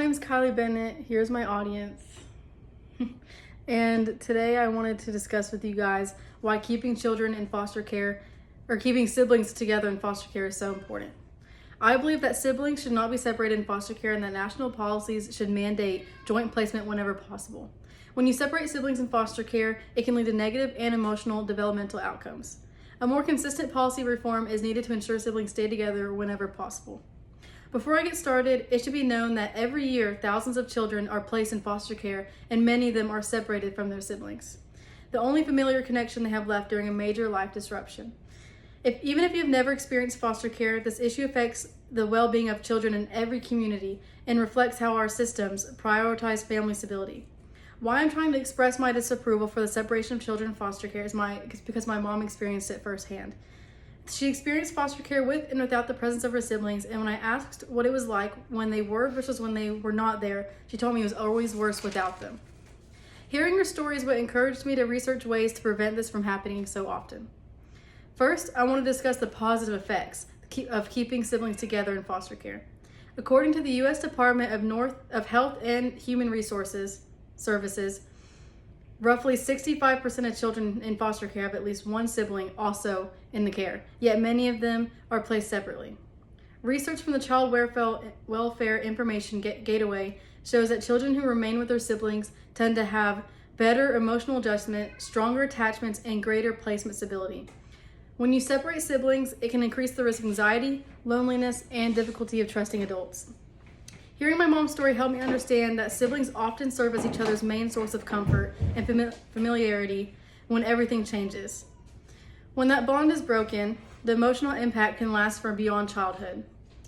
name's Kylie Bennett. Here's my audience. And today I wanted to discuss with you guys why keeping children in foster care or keeping siblings together in foster care is so important. I believe that siblings should not be separated in foster care and that national policies should mandate joint placement whenever possible. When you separate siblings in foster care, it can lead to negative and emotional developmental outcomes. A more consistent policy reform is needed to ensure siblings stay together whenever possible. Before I get started, it should be known that every year thousands of children are placed in foster care and many of them are separated from their siblings. The only familiar connection they have left during a major life disruption. Even if you've never experienced foster care, this issue affects the well-being of children in every community and reflects how our systems prioritize family stability. Why I'm trying to express my disapproval for the separation of children in foster care is because my mom experienced it firsthand. She experienced foster care with and without the presence of her siblings, and when I asked what it was like when they were versus when they were not there, she told me it was always worse without them. Hearing her story is what encouraged me to research ways to prevent this from happening so often. First, I want to discuss the positive effects of keeping siblings together in foster care. According to the U.S. Department of Health and Human Services, roughly 65% of children in foster care have at least one sibling also in the care, yet many of them are placed separately. Research from the Child Welfare Information Gateway shows that children who remain with their siblings tend to have better emotional adjustment, stronger attachments, and greater placement stability. When you separate siblings, it can increase the risk of anxiety, loneliness, and difficulty of trusting adults. Hearing my mom's story helped me understand that siblings often serve as each other's main source of comfort and familiarity when everything changes. When that bond is broken, the emotional impact can last for beyond childhood.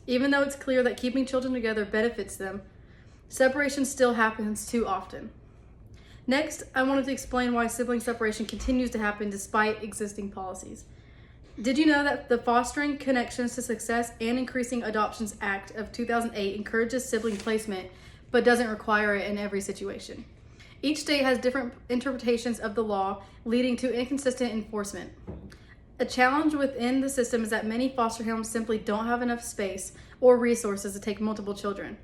Even though it's clear that keeping children together benefits them, separation still happens too often. Next, I wanted to explain why sibling separation continues to happen despite existing policies. Did you know that the Fostering Connections to Success and Increasing Adoptions Act of 2008 encourages sibling placement but doesn't require it in every situation? Each state has different interpretations of the law, leading to inconsistent enforcement. A challenge within the system is that many foster homes simply don't have enough space or resources to take multiple children.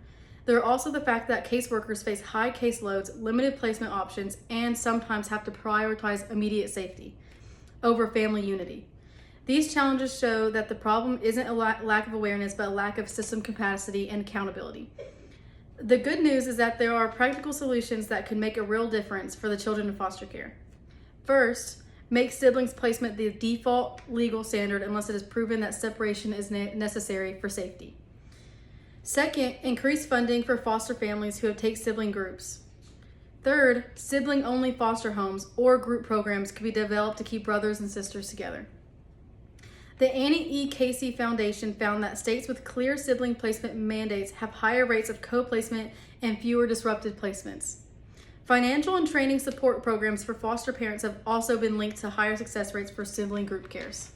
There are also the fact that caseworkers face high caseloads, limited placement options, and sometimes have to prioritize immediate safety over family unity. These challenges show that the problem isn't a lack of awareness, but a lack of system capacity and accountability. The good news is that there are practical solutions that could make a real difference for the children in foster care. First, make siblings placement the default legal standard unless it is proven that separation is necessary for safety. Second, increase funding for foster families who take sibling groups. Third, sibling-only foster homes or group programs could be developed to keep brothers and sisters together. The Annie E. Casey Foundation found that states with clear sibling placement mandates have higher rates of co-placement and fewer disrupted placements. Financial and training support programs for foster parents have also been linked to higher success rates for sibling group cares.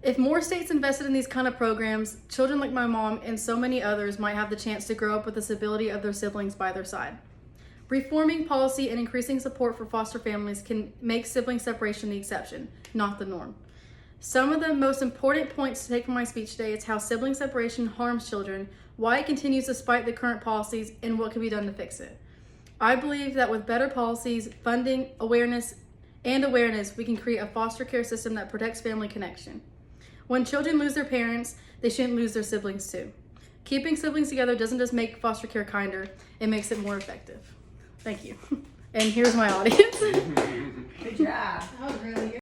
If more states invested in these kind of programs, children like my mom and so many others might have the chance to grow up with the stability of their siblings by their side. Reforming policy and increasing support for foster families can make sibling separation the exception, not the norm. Some of the most important points to take from my speech today is how sibling separation harms children, why it continues despite the current policies, and what can be done to fix it. I believe that with better policies, funding, awareness, we can create a foster care system that protects family connection. When children lose their parents, they shouldn't lose their siblings too. Keeping siblings together doesn't just make foster care kinder, it makes it more effective. Thank you. And here's my audience.